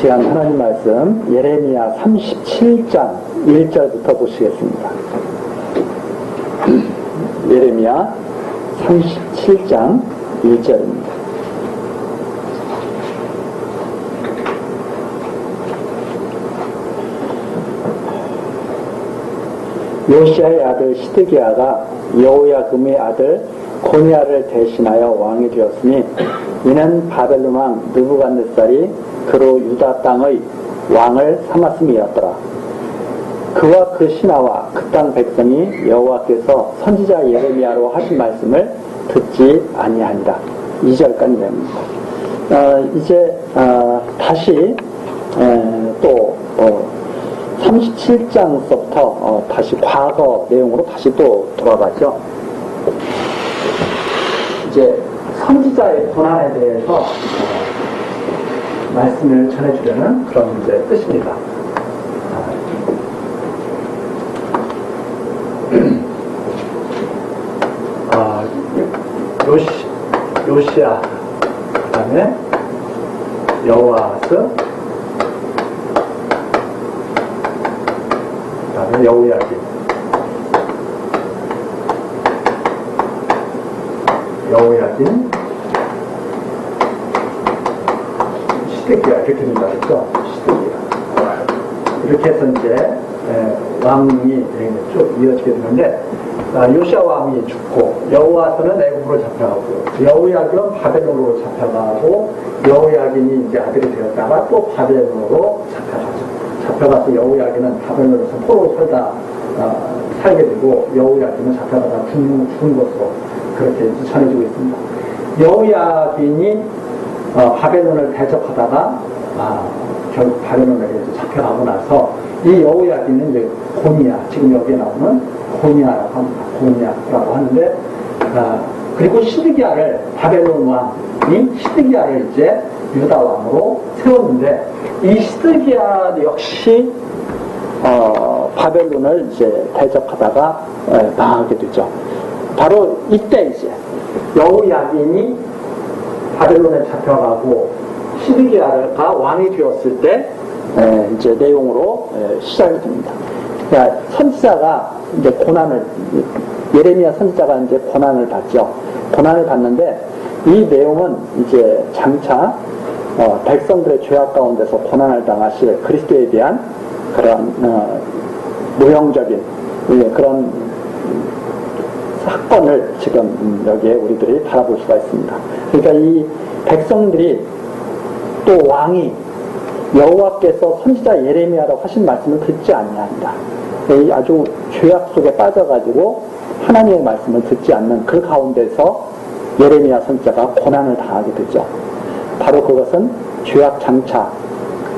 시간 하나님 말씀 예레미야 37장 1절부터 보시겠습니다. 예레미야 37장 1절입니다. 요시아의 아들 시드기야가 여호야김의 아들 고니야를 대신하여 왕이 되었으니 이는 바벨론 왕 느부갓네살이 그로 유다 땅의 왕을 삼았음이었더라. 그와 그 신하와 그 땅 백성이 여호와께서 선지자 예레미야로 하신 말씀을 듣지 아니하니라. 2절까지 내용입니다. 이제 다시 또 37장서부터 다시 과거 내용으로 다시 또 돌아가죠. 이제 선지자의 고난에 대해서 말씀을 전해주려는 그런 이제 뜻입니다. 요시야, 그 다음에 여호아스, 그 다음에 여호야김, 시드기야 이렇게 된다 그랬죠? 시드기야. 이렇게 해서 이제 왕이 쭉 이어지게 되는데, 요시야 왕이 죽고 여호아스는 애굽으로 잡혀가고 여호야김은 바벨론으로 잡혀가고 여호야김이 이제 아들이 되었다가 또 바벨론으로 잡혀가서 여호야김은 바벨론에서 포로로 살게 되고 여호야김은 잡혀가다 죽은 것으로 그렇게 전해지고 있습니다. 여호야김이 바벨론을 대적하다가 결국 바벨론에게 잡혀가고 나서 이 여호야김은 이제 고니야, 지금 여기에 나오는 고니야라고 합니다. 고니야라고 하는데, 그리고 시드기야를, 바벨론 왕이 시드기야를 이제 유다 왕으로 세웠는데, 이 시드기야 역시 바벨론을 이제 대적하다가 망하게 되죠. 바로 이때 이제 여호야김이 바벨론에 잡혀가고 시드기야가 왕이 되었을 때 이제 내용으로 시작이 됩니다. 그러니까 선지자가 이제 예레미야 선지자가 이제 고난을 받죠. 고난을 받는데 이 내용은 이제 장차 백성들의 죄악 가운데서 고난을 당하실 그리스도에 대한 그런 모형적인 그런 사건을 지금 여기에 우리들이 바라볼 수가 있습니다. 그러니까 이 백성들이 또 왕이 여호와께서 선지자 예레미야라고 하신 말씀을 듣지 아니한다. 아주 죄악 속에 빠져가지고 하나님의 말씀을 듣지 않는 그 가운데서 예레미야 선지자가 고난을 당하게 되죠. 바로 그것은 죄악 장차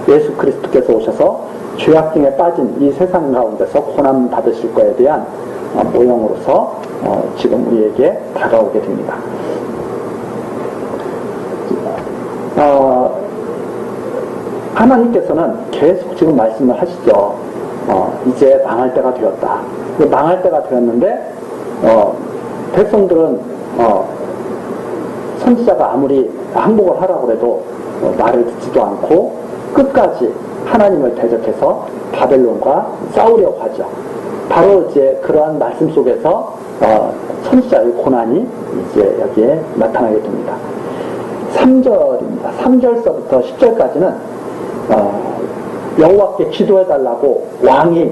예수 그리스도께서 오셔서 죄악 중에 빠진 이 세상 가운데서 고난 받으실 것에 대한 모형으로서 지금 우리에게 다가오게 됩니다. 하나님께서는 계속 지금 말씀을 하시죠. 이제 망할 때가 되었다. 망할 때가 되었는데 백성들은 선지자가 아무리 항복을 하라고 해도 말을 듣지도 않고 끝까지 하나님을 대적해서 바벨론과 싸우려고 하죠. 바로 이제 그러한 말씀 속에서 선지자의 고난이 이제 여기에 나타나게 됩니다. 3절입니다. 3절서부터 10절까지는 여호와께 기도해달라고 왕이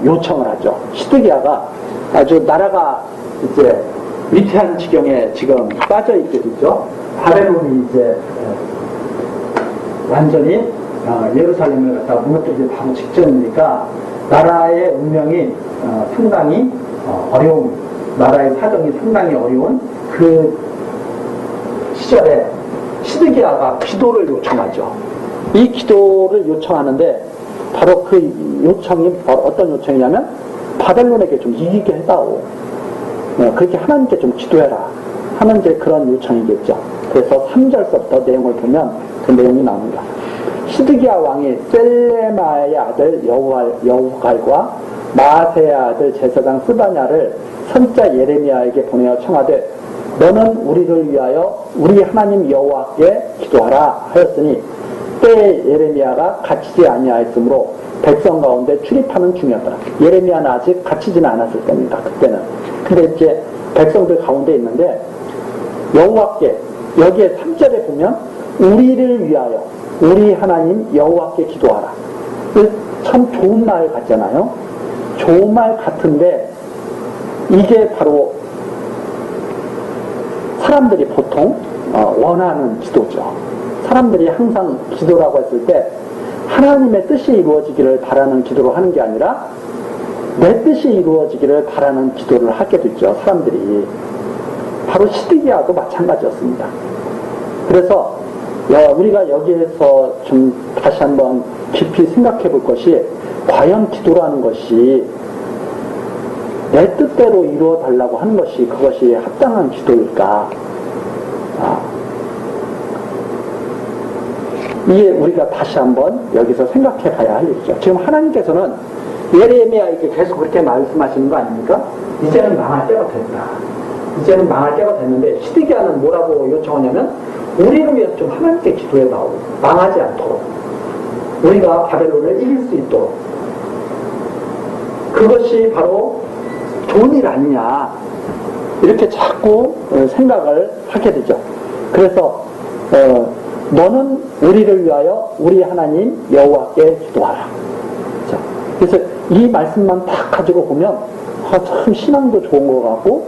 요청을 하죠. 시드기야가 아주 나라가 이제 위태한 지경에 지금 빠져있게 되죠. 바벨론이 이제 완전히 예루살렘을 갖다가 무너뜨리기 바로 직전이니까 나라의 운명이 상당히 어려운, 나라의 사정이 상당히 어려운 그 시절에 시드기야가 기도를 요청하죠. 이 기도를 요청하는데 바로 그 요청이 어떤 요청이냐면 바벨론에게 좀 이기게 해다오. 그렇게 하나님께 좀 기도해라 하는 이제 그런 요청이겠죠. 그래서 3절서부터 내용을 보면 그 내용이 나옵니다. 시드기야 왕이 셀레마의 아들 여후갈과 마아세의 아들 제사장 스바냐를 선지자 예레미야에게 보내어 청하되 너는 우리를 위하여 우리 하나님 여호와께 기도하라 하였으니 그때 예레미야가 갇히지 아니하였으므로 백성 가운데 출입하는 중이었더라. 예레미야는 아직 갇히지는 않았을 겁니다. 그때는. 근데 이제 백성들 가운데 있는데 여호와께 여기에 3절에 보면 우리를 위하여 우리 하나님 여호와께 기도하라. 참 좋은 말 같잖아요. 좋은 말 같은데 이게 바로 사람들이 보통 원하는 기도죠. 사람들이 항상 기도라고 했을 때 하나님의 뜻이 이루어지기를 바라는 기도를 하는 게 아니라 내 뜻이 이루어지기를 바라는 기도를 하게 됐죠. 사람들이. 바로 시드기야도 마찬가지였습니다. 그래서 우리가 여기에서 좀 다시 한번 깊이 생각해 볼 것이 과연 기도라는 것이 내 뜻대로 이루어 달라고 하는 것이 그것이 합당한 기도일까? 이게 우리가 다시 한번 여기서 생각해 봐야 할 일이죠. 지금 하나님께서는 예레미야에게 계속 그렇게 말씀하시는 거 아닙니까? 이제는 망할 때가 됐다. 이제는 망할 때가 됐는데 시드기야는 뭐라고 요청하냐면 우리를 위해서 좀 하나님께 기도해다오. 망하지 않도록. 우리가 바벨론을 이길 수 있도록. 그것이 바로 좋은 일 아니냐. 이렇게 자꾸 생각을 하게 되죠. 그래서 너는 우리를 위하여 우리 하나님 여호와께 기도하라. 자, 그래서 이 말씀만 딱 가지고 보면 참 신앙도 좋은 것 같고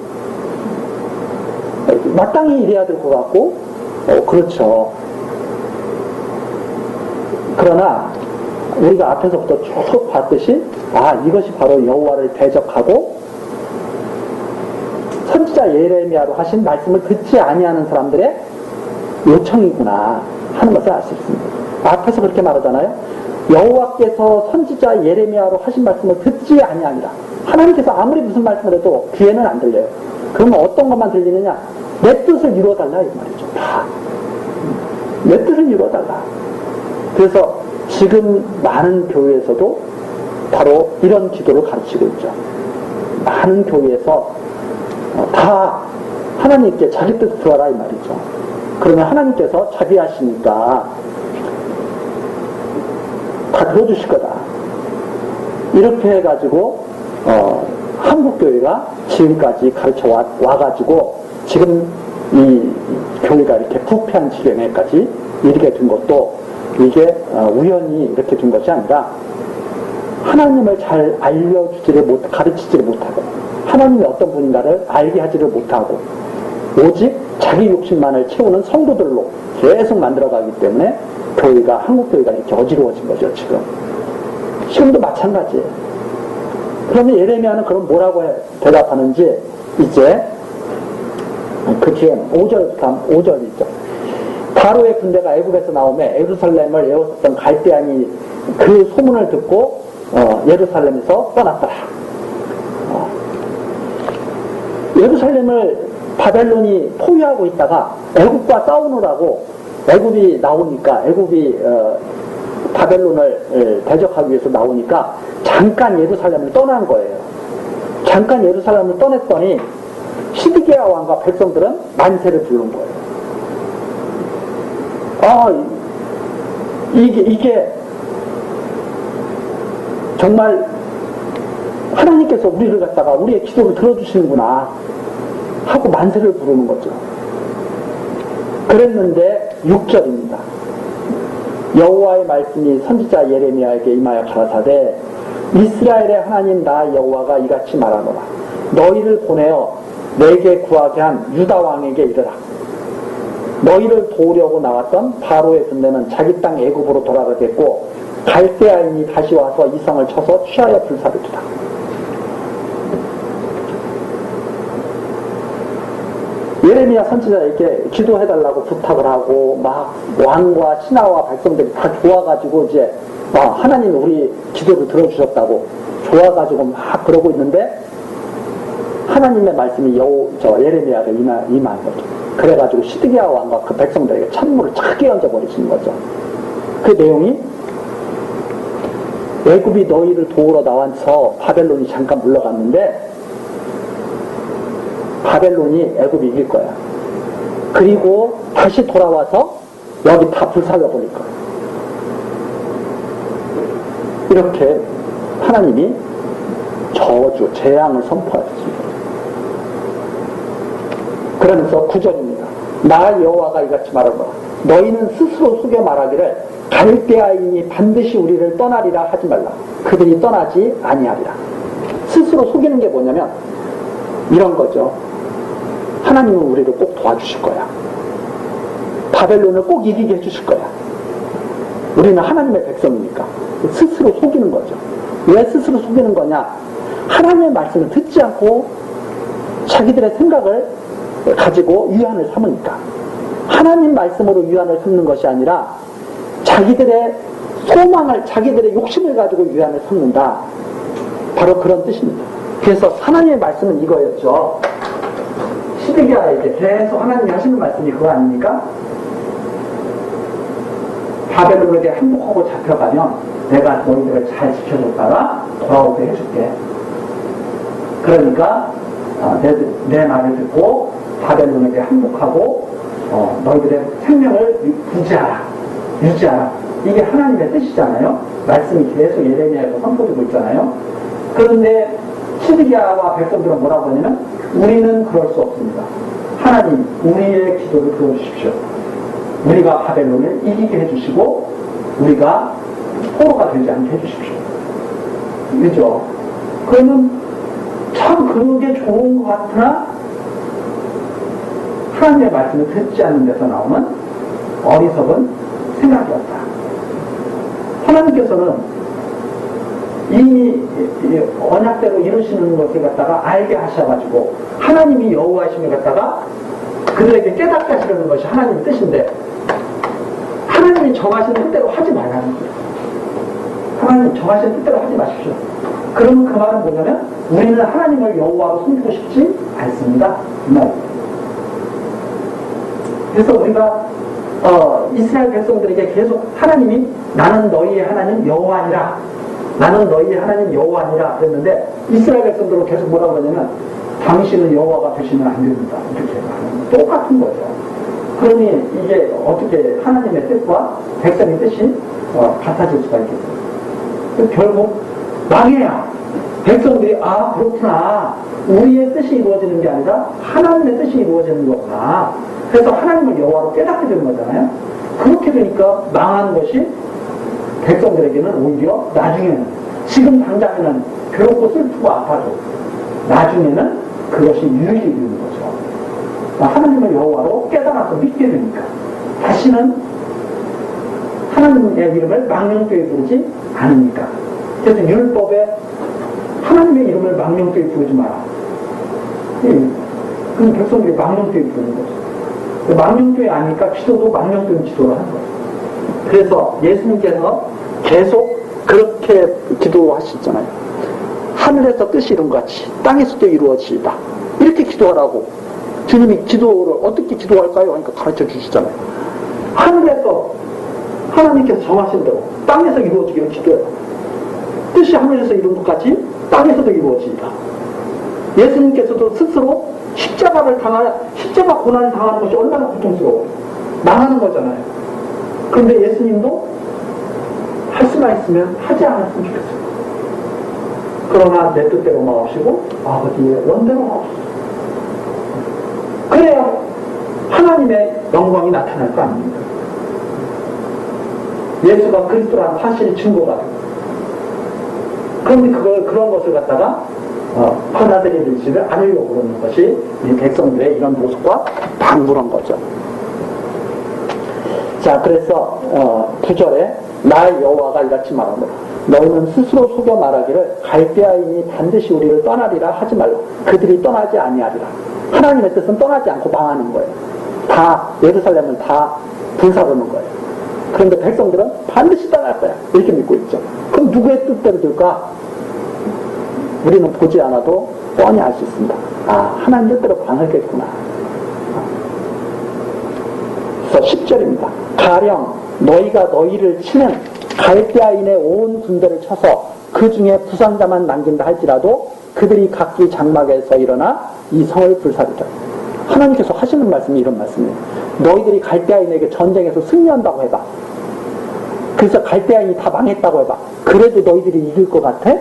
마땅히 이래야 될 것 같고 그렇죠. 그러나 우리가 앞에서부터 쭉 봤듯이 이것이 바로 여호와를 대적하고 선지자 예레미야로 하신 말씀을 듣지 아니하는 사람들의 요청이구나 하는 것을 알 수 있습니다. 앞에서 그렇게 말하잖아요. 여호와께서 선지자 예레미야로 하신 말씀을 듣지 아니하니라. 하나님께서 아무리 무슨 말씀을 해도 귀에는 안 들려요. 그러면 어떤 것만 들리느냐? 내 뜻을 이루어달라 이 말이죠. 다. 내 뜻을 이루어달라. 그래서 지금 많은 교회에서도 바로 이런 기도를 가르치고 있죠. 많은 교회에서 다 하나님께 자기 뜻을 구하라 이 말이죠. 그러면 하나님께서 자기 하시니까 다 들어주실 거다. 이렇게 해가지고 한국교회가 지금까지 가르쳐 와가지고 지금 이 교회가 이렇게 부패한 지경에까지 이르게 된 것도 이게 우연히 이렇게 된 것이 아니라 하나님을 잘 가르치지를 못하고 하나님이 어떤 분인가를 알게 하지를 못하고 오직 자기 욕심만을 채우는 성도들로 계속 만들어가기 때문에 교회가 한국교회가 이렇게 어지러워진 거죠. 지금도 마찬가지예요. 그러면 예레미야는 그럼 뭐라고 대답하는지 이제 그 뒤에 5절 있죠. 바로의 군대가 애굽에서 나오며 예루살렘을 에워쌌던 갈대아인이 그 소문을 듣고 예루살렘에서 떠났더라. 예루살렘을 바벨론이 포위하고 있다가 애굽과 싸우느라고 애굽이 나오니까 애굽이 바벨론을 대적하기 위해서 나오니까 잠깐 예루살렘을 떠난 거예요. 잠깐 예루살렘을 떠났더니 시드기야 왕과 백성들은 만세를 부른 거예요. 이게 정말 하나님께서 우리를 갖다가 우리의 기도를 들어주시는구나 하고 만세를 부르는 거죠. 그랬는데 6절입니다. 여호와의 말씀이 선지자 예레미야에게 임하여 가라사대 이스라엘의 하나님 나 여호와가 이같이 말하노라. 너희를 보내어 내게 구하게 한 유다 왕에게 이르라. 너희를 도우려고 나왔던 바로의 군대는 자기 땅 애굽으로 돌아가겠고 갈대아인이 다시 와서 이 성을 쳐서 취하여 불사를 두다. 예레미야 선지자에게 기도해달라고 부탁을 하고 막 왕과 신하와 백성들이 다 좋아가지고 이제 하나님 우리 기도를 들어주셨다고 좋아가지고 막 그러고 있는데 하나님의 말씀이 예레미야를 임한 거죠. 그래가지고 시드기야 왕과 그 백성들에게 찬물을 차게 얹어버리시는 거죠. 그 내용이 애굽이 너희를 도우러 나와서 바벨론이 잠깐 물러갔는데 바벨론이 애굽이 이길 거야. 그리고 다시 돌아와서 여기 다 불살려버릴 거야. 이렇게 하나님이 저주, 재앙을 선포하셨습니다. 그러면서 9절입니다. 나 여호와가 이같이 말하노라. 너희는 스스로 속여 말하기를 갈대아인이 반드시 우리를 떠나리라 하지 말라. 그들이 떠나지 아니하리라. 스스로 속이는 게 뭐냐면 이런 거죠. 하나님은 우리를 꼭 도와주실 거야. 바벨론을 꼭 이기게 해주실 거야. 우리는 하나님의 백성이니까. 스스로 속이는 거죠. 왜 스스로 속이는 거냐? 하나님의 말씀을 듣지 않고 자기들의 생각을 가지고 유한을 삼으니까. 하나님 말씀으로 유한을 삼는 것이 아니라 자기들의 소망을, 자기들의 욕심을 가지고 유한을 삼는다. 바로 그런 뜻입니다. 그래서 하나님의 말씀은 이거였죠. 시드기야에게 계속 하나님이 하시는 말씀이 그거 아닙니까? 바벨론에게 항복하고 잡혀가면 내가 너희들을 잘 지켜줬다가 돌아오게 해줄게. 그러니까 내 말을 듣고 바벨론에게 항복하고 너희들의 생명을 유지하라. 이게 하나님의 뜻이잖아요. 말씀이 계속 예레미야에서 선포되고 있잖아요. 그런데 시드기야와 백성들은 뭐라고 하냐면 우리는 그럴 수 없습니다. 하나님, 우리의 기도를 들어주십시오. 우리가 바벨론을 이기게 해주시고 우리가 포로가 되지 않게 해주십시오. 그죠? 그러면 참 그게 좋은 것 같으나 하나님의 말씀을 듣지 않는 데서 나오는 어리석은 생각이었다. 하나님께서는 이 언약대로 이루시는 것을 갖다가 알게 하셔가지고 하나님이 여호와이심을 갖다가 그들에게 깨닫게 하시려는 것이 하나님의 뜻인데 하나님이 정하신 뜻대로 하지 말라는 거예요. 하나님 정하신 뜻대로 하지 마십시오. 그러면 그 말은 뭐냐면 우리는 하나님을 여호와로 섬기고 싶지 않습니다. 이 말이에요. 그래서 우리가 이스라엘 백성들에게 계속 하나님이 나는 너희의 하나님 여호와니라, 나는 너희의 하나님 여호와니라 그랬는데 이스라엘 백성들은 계속 뭐라고 그러냐면 당신은 여호와가 되시면 안 됩니다. 이렇게 말하는 똑같은 거죠. 그러니 이게 어떻게 하나님의 뜻과 백성의 뜻이 같아질 수가 있겠어요. 결국 망해야 백성들이 그렇구나, 우리의 뜻이 이루어지는 게 아니라 하나님의 뜻이 이루어지는 거구나. 그래서 하나님을 여호와로 깨닫게 되는 거잖아요. 그렇게 되니까 망한 것이 백성들에게는 오히려 나중에는, 지금 당장에는 괴롭고 슬프고 아파도 나중에는 그것이 유익이 되는 거죠. 하나님을 여호와로 깨달아서 믿게 되니까 다시는 하나님의 이름을 망령되이 부르지 않으니까. 그래서 율법에 하나님의 이름을 망령되이 부르지 마라. 그럼 백성들이 망령되이 부르는 거죠. 망령되이 아니까 기도도 망령되이 기도를 하는 거예요. 그래서 예수님께서 계속 그렇게 기도하시잖아요. 하늘에서 뜻이 이룬 것 같이 땅에서도 이루어지이다. 이렇게 기도하라고 주님이 기도를 어떻게 기도할까요? 하니까 가르쳐 주시잖아요. 하늘에서 하나님께서 정하신 대로 땅에서 이루어지기를 기도해요. 뜻이 하늘에서 이룬 것 같이 땅에서도 이루어지이다. 예수님께서도 스스로 십자가 고난을 당하는 것이 얼마나 고통스러워요. 망하는 거잖아요. 그런데 예수님도 할 수만 있으면 하지 않았으면 좋겠어요. 그러나 내 뜻대로 마옵시고 아버지의 원대로 마옵소서. 그래야 하나님의 영광이 나타날 거 아닙니까? 예수가 그리스도라는 사실이 증거가 됩니다. 그런데 그런 것을 갖다가 받아들이지를 않으려고 그러는 것이 이 백성들의 이런 모습과 방불한 거죠. 자, 그래서 9절에 나 여호와가 이같이 말하노라. 너희는 스스로 속여 말하기를 갈대아인이 반드시 우리를 떠나리라 하지 말라. 그들이 떠나지 아니하리라. 하나님의 뜻은 떠나지 않고 망하는 거예요. 다 예루살렘을 다 불사르는 거예요. 그런데 백성들은 반드시 떠날 거야. 이렇게 믿고 있죠. 그럼 누구의 뜻대로 될까? 우리는 보지 않아도 뻔히 알 수 있습니다. 하나님 뜻대로 망하겠구나. 그래서 10절입니다. 가령 너희가 너희를 치는 갈대아인의 온 군대를 쳐서 그 중에 부상자만 남긴다 할지라도 그들이 각기 장막에서 일어나 이 성을 불사르리라. 하나님께서 하시는 말씀이 이런 말씀이에요. 너희들이 갈대아인에게 전쟁에서 승리한다고 해봐. 그래서 갈대아인이 다 망했다고 해봐. 그래도 너희들이 이길 것 같아?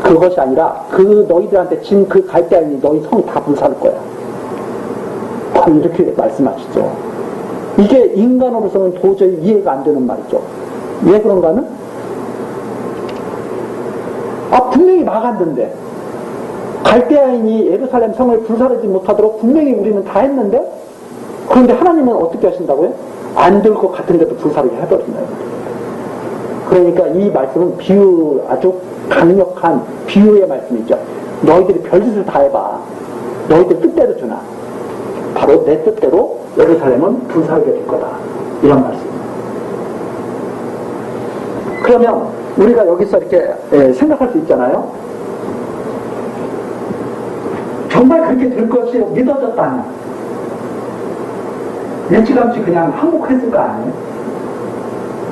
그것이 아니라 그 너희들한테 진 그 갈대아인이 너희 성 다 불사를 거야. 이렇게 말씀하시죠. 이게 인간으로서는 도저히 이해가 안 되는 말이죠. 왜 그런가는? 분명히 막았는데 갈대아인이 예루살렘 성을 불사르지 못하도록 분명히 우리는 다 했는데, 그런데 하나님은 어떻게 하신다고요? 안 될 것 같은데도 불사르게 해버린다. 그러니까 이 말씀은 비유, 아주 강력한 비유의 말씀이죠. 너희들이 별짓을 다 해봐. 너희들 뜻대로 주나. 바로 내 뜻대로 예루살렘은 불사르게 될 거다. 이런 말씀입니다. 그러면 우리가 여기서 이렇게 생각할 수 있잖아요. 정말 그렇게 될 것이 믿어졌다면 일찌감치 그냥 항복했을 거 아니에요?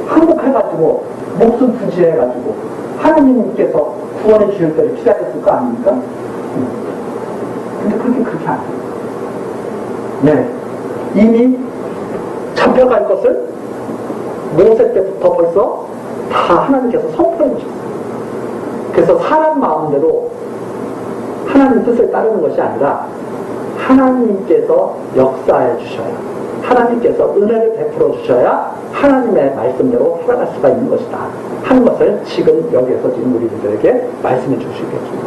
항복해가지고 목숨 부지해가지고 하나님께서 구원해 주실 때를 기다렸을 거 아닙니까? 근데 그렇게 안 돼요. 네. 이미 잡혀갈 것을 모세 때부터 벌써 다 하나님께서 선포해 주셨어요. 그래서 사람 마음대로 하나님 뜻을 따르는 것이 아니라 하나님께서 역사해 주셔야, 하나님께서 은혜를 베풀어 주셔야 하나님의 말씀대로 살아갈 수가 있는 것이다 하는 것을 지금 여기에서 지금 우리들에게 말씀해 주시겠습니다.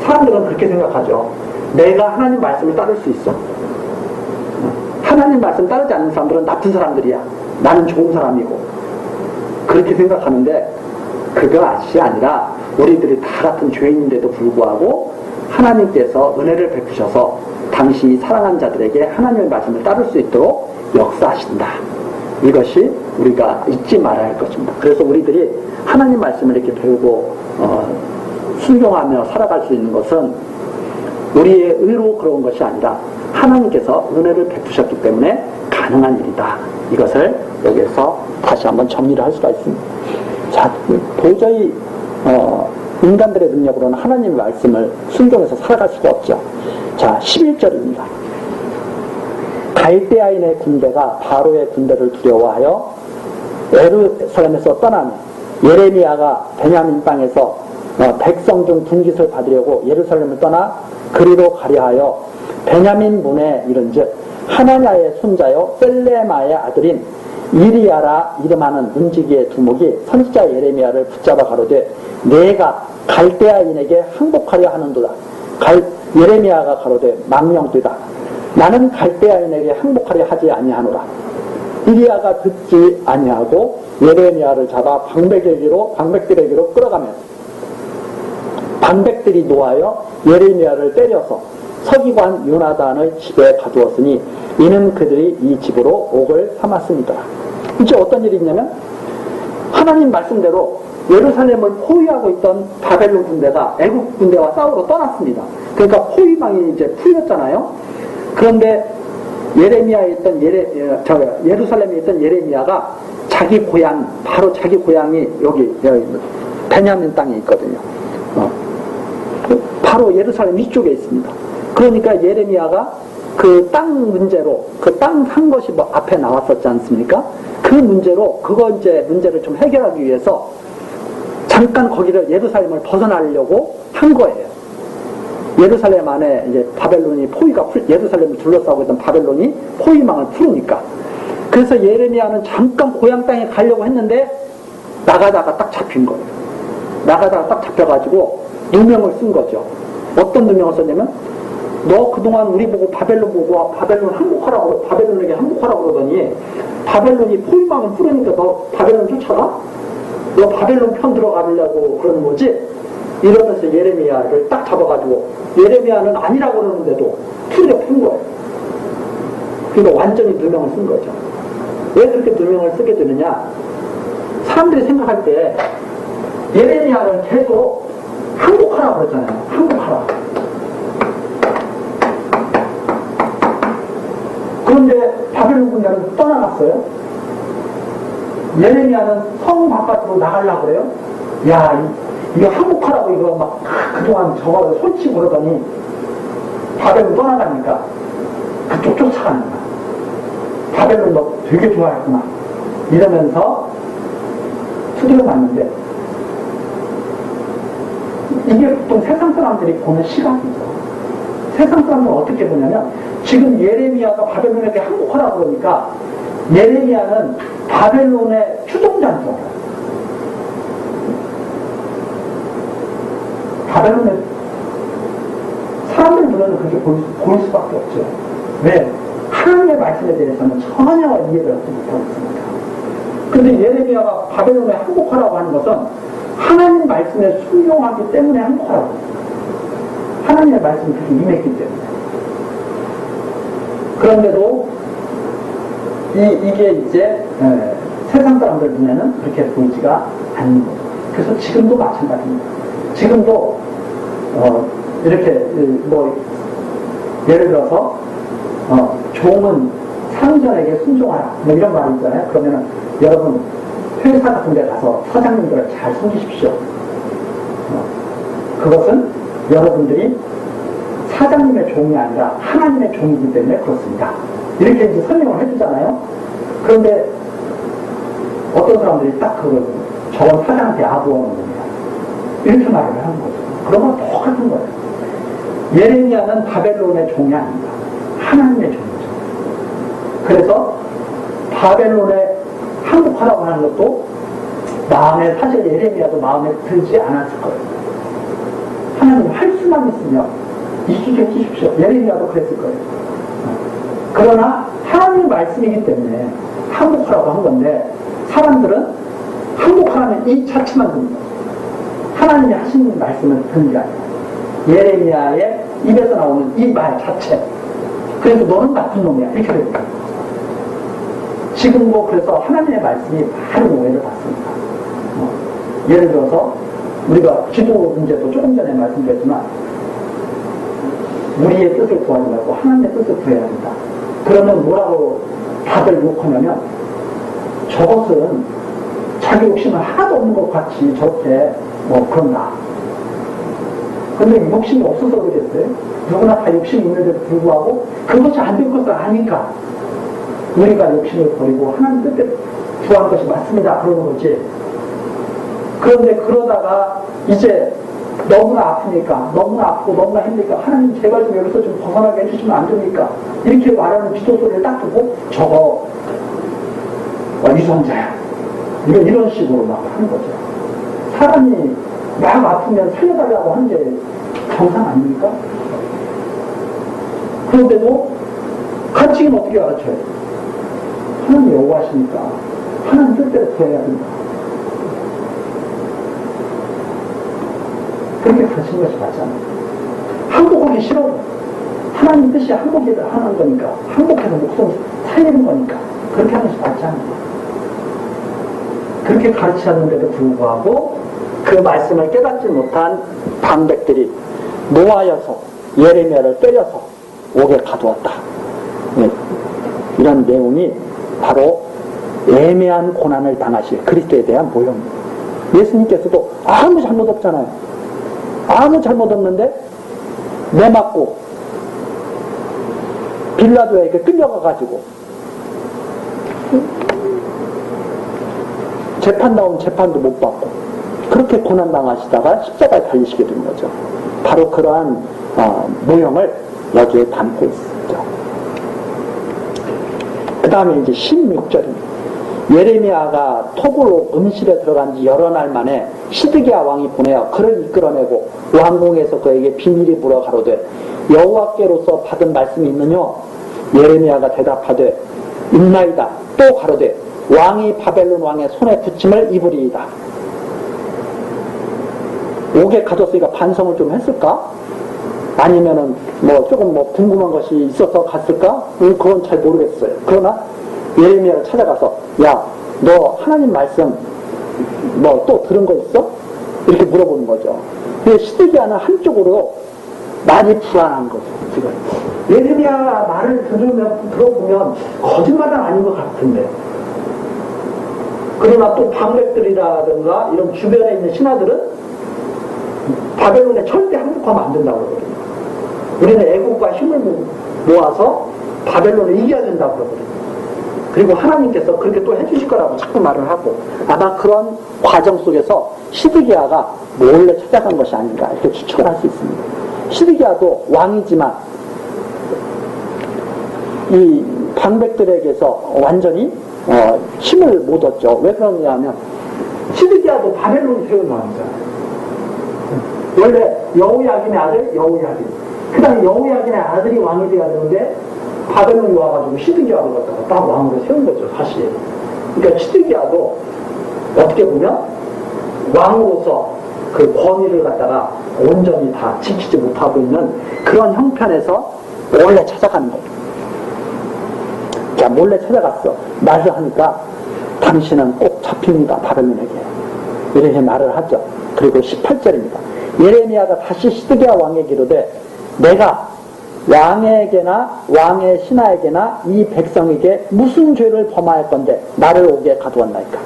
사람들은 그렇게 생각하죠. 내가 하나님 말씀을 따를 수 있어. 하나님 말씀 따르지 않는 사람들은 나쁜 사람들이야. 나는 좋은 사람이고. 그렇게 생각하는데 그것이 아니라 우리들이 다 같은 죄인인데도 불구하고 하나님께서 은혜를 베푸셔서 당시 사랑한 자들에게 하나님의 말씀을 따를 수 있도록 역사하신다. 이것이 우리가 잊지 말아야 할 것입니다. 그래서 우리들이 하나님 말씀을 이렇게 배우고 순종하며 살아갈 수 있는 것은 우리의 의로 그런 것이 아니라 하나님께서 은혜를 베푸셨기 때문에 가능한 일이다. 이것을 여기에서 다시 한번 정리를 할 수가 있습니다. 자, 도저히 인간들의 능력으로는 하나님의 말씀을 순종해서 살아갈 수가 없죠. 자, 11절입니다. 갈대아인의 군대가 바로의 군대를 두려워하여 예루살렘에서 떠나며 예레미야가 베냐민 땅에서 백성 중 분깃을 받으려고 예루살렘을 떠나 그리로 가려 하여 베냐민 문에 이른즉 하나냐의 손자요 셀레마의 아들인 이리야라 이름하는 문지기의 두목이 선지자 예레미야를 붙잡아 가로되 내가 갈대아인에게 항복하려 하는도다. 예레미야가 가로되 망령되다. 나는 갈대아인에게 항복하려 하지 아니하노라. 이리야가 듣지 아니하고 예레미야를 잡아 방백들에게로 끌어가면 방백들이 노하여 예레미야를 때려서 서기관 요나단의 집에 가두었으니 이는 그들이 이 집으로 옥을 삼았습니다. 이제 어떤 일이 있냐면 하나님 말씀대로 예루살렘을 포위하고 있던 바벨론 군대가 애국 군대와 싸우러 떠났습니다. 그러니까 포위망이 이제 풀렸잖아요. 그런데 예루살렘에 있던 예레미야가 자기 고향, 바로 자기 고향이 여기 베냐민 땅에 있거든요. 바로 예루살렘 위쪽에 있습니다. 그러니까 예레미야가 그 땅 문제로, 그 땅 산 것이 뭐 앞에 나왔었지 않습니까? 그 문제로, 문제를 좀 해결하기 위해서 잠깐 거기를 예루살렘을 벗어나려고 한 거예요. 예루살렘 안에 이제 바벨론이 예루살렘을 둘러싸고 있던 바벨론이 포위망을 풀으니까. 그래서 예레미야는 잠깐 고향 땅에 가려고 했는데 나가다가 딱 잡힌 거예요. 나가다가 딱 잡혀가지고 누명을 쓴 거죠. 어떤 누명을 썼냐면 너 그동안 우리 보고 바벨론 항복하라고, 바벨론에게 항복하라고 그러더니 바벨론이 포위망을 풀으니까 너 바벨론 쫓아가? 너 바벨론 편 들어가려고 그러는 거지? 이러면서 예레미야를 딱 잡아가지고 예레미야는 아니라고 그러는데도 투려 푼 거예요. 그러니까 완전히 누명을 쓴 거죠. 왜 그렇게 누명을 쓰게 되느냐? 사람들이 생각할 때 예레미야는 계속 항복하라고 그러잖아요. 항복하라. 그런데 바벨론 군대는 떠나갔어요. 예레미야는 성 바깥으로 나가려고 그래요. 야, 이거 항복하라고 이거 막 그동안 저거 솔치고 그러더니 바벨론 떠나가니까 그쪽 쫓아가는 거야. 바벨론 너 되게 좋아했구나. 이러면서 두드려 맞는데, 이게 보통 세상 사람들이 보는 시각이죠. 세상 사람들은 어떻게 보냐면, 지금 예레미야가 바벨론에게 항복하라고 그러니까, 예레미야는 바벨론의 추종자인 줄 알아요. 바벨론의 사람들 눈에는 그렇게 보일 수밖에 없죠. 왜? 하나님의 말씀에 대해서는 전혀 이해를 하지 못하고 있습니다. 근데 예레미야가 바벨론에 항복하라고 하는 것은 하나님 말씀에 순종하기 때문에 항복하라고. 하나님의 말씀이 그렇게 임했기 때문에. 그런데도 이게 이제 세상 사람들 눈에는 그렇게 보이지가 않는 거죠. 그래서 지금도 마찬가지입니다. 지금도 이렇게 뭐 예를 들어서 종은 상전에게 순종하라 뭐 이런 말이 있잖아요. 그러면은 여러분 회사 같은 데 가서 사장님들을 잘 섬기십시오. 그것은 여러분들이 사장님의 종이 아니라 하나님의 종이기 때문에 그렇습니다. 이렇게 이제 설명을 해주잖아요. 그런데 어떤 사람들이 딱 그걸 저건 사장한테 아부하는 겁니다. 이렇게 말을 하는 거죠. 그러면 똑같은 거예요. 예레미야는 바벨론의 종이 아닙니다. 하나님의 종이죠. 그래서 바벨론에 항복하라고 하는 것도 마음에, 사실 예레미야도 마음에 들지 않았을 거예요. 하나님 할 수만 있으면 이기게 해주십시오. 예레미야도 그랬을 거예요. 그러나 하나님의 말씀이기 때문에 항복하라고 한 건데, 사람들은 항복하라는 이 자체만 듣는 거예요. 하나님이 하시는 말씀을 듣는 게 아니에요. 예레미야의 입에서 나오는 이 말 자체. 그래서 너는 나쁜 놈이야. 이렇게 됩니다. 지금도 그래서 하나님의 말씀이 많은 오해를 받습니다. 예를 들어서 우리가 기도 문제도 조금 전에 말씀드렸지만, 우리의 뜻을 구하지 말고 하나님의 뜻을 구해야 합니다. 그러면 뭐라고 다들 욕하냐면, 저것은 자기 욕심은 하나도 없는 것 같이 저렇게 그런가. 근데 욕심이 없어서 그러겠어요? 누구나 다 욕심이 있는데도 불구하고 그것이 안 될 것을 아니까 우리가 욕심을 버리고 하나님 뜻대로 구하는 것이 맞습니다. 그러는 거지. 그런데 그러다가 이제 너무나 아프니까, 너무나 아프고 너무나 힘드니까 하나님 제발 좀 여기서 좀 벗어나게 해주시면 안 됩니까? 이렇게 말하는 기도 소리를 딱 듣고 저거 위선자야. 이런 식으로 막 하는 거죠. 사람이 막 아프면 살려달라고 하는 게 정상 아닙니까? 그런데도 가르치기는 어떻게 가르쳐요? 하나님 여호와시니까 하나님 뜻대로 구해야 된다. 그렇게 가르치는 것이 맞지 않아요. 항복하기 싫어. 하나님 뜻이 항복을 하는 거니까, 항복해서 목숨 살리는 거니까 그렇게 하는 것이 맞지 않아요. 그렇게 가르치는데도 불구하고 그 말씀을 깨닫지 못한 방백들이 노하여서 예레미야를 때려서 옥에 가두었다. 네. 이런 내용이 바로 애매한 고난을 당하실 그리스도에 대한 모형입니다. 예수님께서도 아무 잘못 없잖아요. 아무 잘못 없는데 내맞고 빌라도에게 끌려가가지고 재판다운 재판도 못 받고 그렇게 고난당하시다가 십자가에 달리시게 된 거죠. 바로 그러한 모형을 여기에 담고 있죠. 그 다음에 이제 16절입니다. 예레미야가 토굴로 음실에 들어간 지 여러 날 만에 시드기야 왕이 보내어 그를 이끌어내고 왕궁에서 그에게 비밀이 물어 가로되 여호와께로서 받은 말씀이 있느냐? 예레미야가 대답하되 있나이다. 또 가로되 왕이 바벨론 왕의 손에 붙임을 입으리이다. 옥에 가뒀으니까 반성을 좀 했을까? 아니면은 조금 궁금한 것이 있어서 갔을까? 그건 잘 모르겠어요. 그러나 예레미야를 찾아가서 야, 너 하나님 말씀 또 들은 거 있어? 이렇게 물어보는 거죠. 근데 시드기야는 한쪽으로 많이 불안한 거죠. 지금 예레미야 말을 들어보면 거짓말은 아닌 것 같은데, 그러나 또 방백들이라든가 이런 주변에 있는 신하들은 바벨론에 절대 항복하면 안 된다고 그러거든요. 우리는 애국과 힘을 모아서 바벨론을 이겨야 된다고 그러거든요. 그리고 하나님께서 그렇게 또 해주실 거라고 자꾸 말을 하고, 아마 그런 과정 속에서 시드기야가 몰래 찾아간 것이 아닌가 이렇게 추측을 할 수 있습니다. 시드기야도 왕이지만 이 방백들에게서 완전히 힘을 못 얻죠. 왜 그러냐 하면 시드기야도 바벨론이 세운 왕이잖아요. 원래 여호야긴의 아들 여호야긴, 그 다음에 여호야긴의 아들이 왕이 되어야 되는데 바벨론이 와가지고 시드기야를 갖다가 딱 왕으로 세운 거죠, 사실. 그러니까 시드기야도 어떻게 보면 왕으로서 그 권위를 갖다가 온전히 다 지키지 못하고 있는 그런 형편에서 몰래 찾아가는 거예요. 자, 몰래 찾아갔어. 말을 하니까 당신은 꼭 잡힙니다, 바벨론에게. 이렇게 말을 하죠. 그리고 18절입니다. 예레미야가 다시 시드기야 왕에게 이르되 내가 왕에게나 왕의 신하에게나 이 백성에게 무슨 죄를 범하였 건데 나를 옥에 가두었나이까.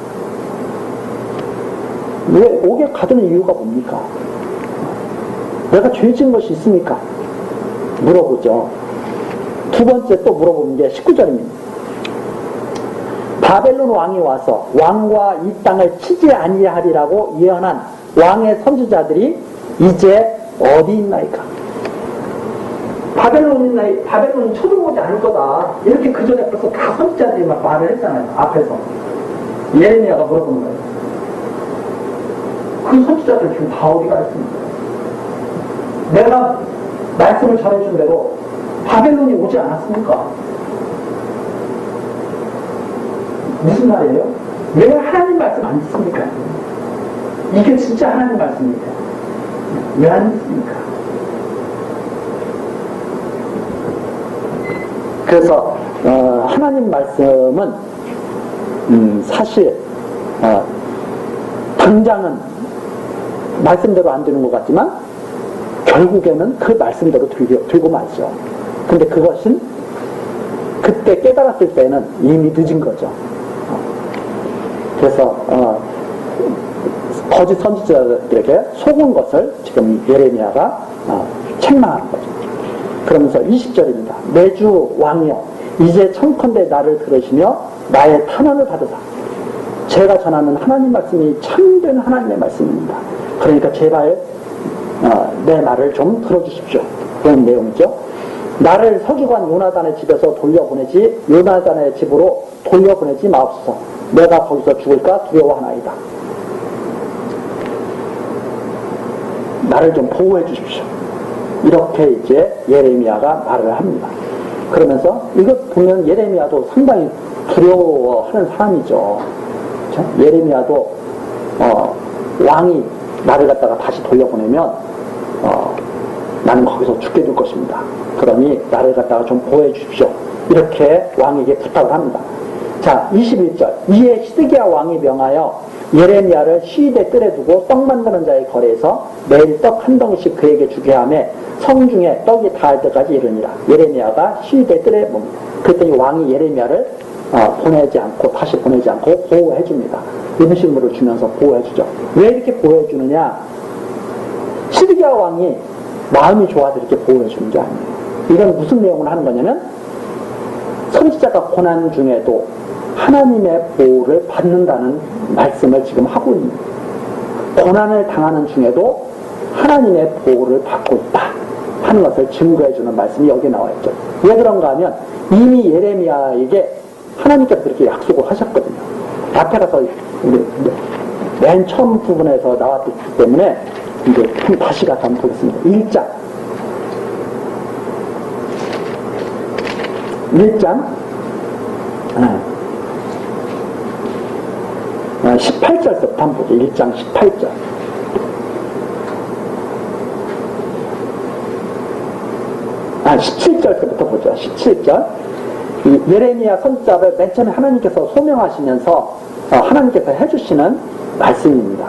왜 옥에 가두는 이유가 뭡니까? 내가 죄 지은 것이 있습니까? 물어보죠. 두 번째 또 물어보는 게 19절입니다. 바벨론 왕이 와서 왕과 이 땅을 치지 아니하리라고 예언한 왕의 선지자들이 이제 어디 있나이까? 바벨론이 쳐들어오지 않을 거다. 이렇게 그 전에 벌써 다 선지자들이 막 말을 했잖아요. 앞에서. 예레미야가 물어보는 거예요. 그 선지자들 지금 다 어디가 있습니까? 내가 말씀을 전해준 대로 바벨론이 오지 않았습니까? 무슨 말이에요? 왜 하나님 말씀 안 듣습니까? 이게 진짜 하나님 말씀입니까? 왜 안 듣습니까? 그래서 하나님 말씀은 사실 당장은 말씀대로 안 되는 것 같지만 결국에는 그 말씀대로 들고 말죠. 근데 그것은 그때 깨달았을 때는 이미 늦은 거죠. 그래서 거짓 선지자들에게 속은 것을 지금 예레미야가 책망하는 거죠. 그러면서 20절입니다. 내주 왕이여 이제 청컨대 나를 들으시며 나의 탄원을 받으사. 제가 전하는 하나님 말씀이 참된 하나님의 말씀입니다. 그러니까 제발 내 말을 좀 들어주십시오. 그런 내용이죠. 나를 서기관 요나단의 집에서 돌려보내지 요나단의 집으로 돌려보내지 마옵소서. 내가 거기서 죽을까 두려워하나이다. 나를 좀 보호해 주십시오. 이렇게 이제 예레미야가 말을 합니다. 그러면서 이것 보면 예레미야도 상당히 두려워하는 사람이죠. 그렇죠? 예레미야도 왕이 나를 갖다가 다시 돌려보내면 나는 거기서 죽게 될 것입니다. 그러니 나를 갖다가 좀 보호해 주십시오. 이렇게 왕에게 부탁을 합니다. 자, 21절. 이에 시드기야 왕이 명하여 예레미야를 시위대 뜰에 두고 떡 만드는 자의 거래에서 매일 떡 한 덩이씩 그에게 주게 하며 성중에 떡이 닿을 때까지 이르니라. 예레미야가 시위대 뜰에 뭡니다. 그랬더니 왕이 예레미야를 다시 보내지 않고 보호해 줍니다. 음식물을 주면서 보호해 주죠. 왜 이렇게 보호해 주느냐? 시드기야 왕이 마음이 좋아서 이렇게 보호해 주는 게 아니에요. 이건 무슨 내용을 하는 거냐면 선지자가 고난 중에도 하나님의 보호를 받는다는 말씀을 지금 하고 있는 거예요. 고난을 당하는 중에도 하나님의 보호를 받고 있다 하는 것을 증거해 주는 말씀이 여기 나와 있죠. 왜 그런가 하면 이미 예레미야에게 하나님께서 그렇게 약속을 하셨거든요. 앞에 가서 맨 처음 부분에서 나왔기 때문에 이제 다시 가서 한번 보겠습니다. 1장 18절부터 한번 보죠. 1장 18절. 아, 17절부터 보죠. 17절. 예레미야 선지자를 맨 처음에 하나님께서 소명하시면서 하나님께서 해주시는 말씀입니다.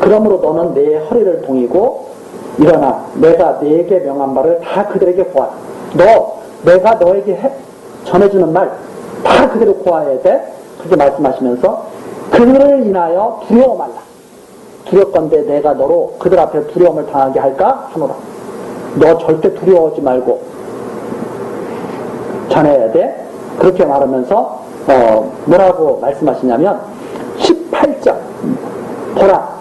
그러므로 너는 내 허리를 동이고 일어나 내가 네게 명한 말을 다 그들에게 고하라. 내가 너에게 전해주는 말 다 그대로 고하여야 돼. 그렇게 말씀하시면서 그들을 인하여 두려워 말라. 두렵건대 내가 너로 그들 앞에 두려움을 당하게 할까 하노라. 너 절대 두려워하지 말고 전해야 돼. 그렇게 말하면서 뭐라고 말씀하시냐면 18장 보라